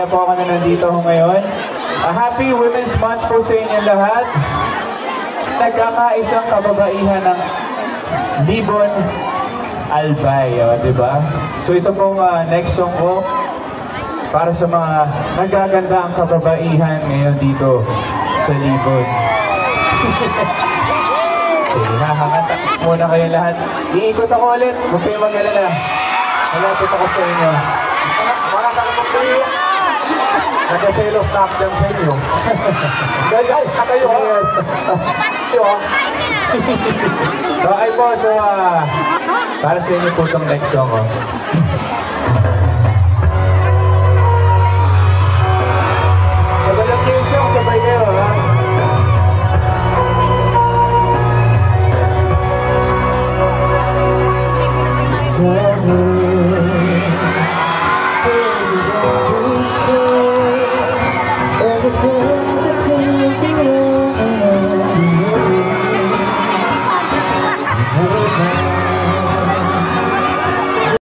masaya po ako na nandito ako ngayon. Happy Women's Month po sa inyo lahat. Nagkakaisang kababaihan ng Libon Albay, diba? So ito pong next song ko para sa mga nagaganda ang kababaihan ngayon dito sa Libon. Sige, hahangata muna kayo lahat. Iikot ako ulit, huwag kayong mag-alala. Malapit ako sa inyo. Mga kalapag kayo. Nag-self knock down sa inyo. Guys, kayo ha? Kayo ha? So ay po, para sa inyo po itong next song ko. Magalang niyo yung song, sabay kayo ha? Everything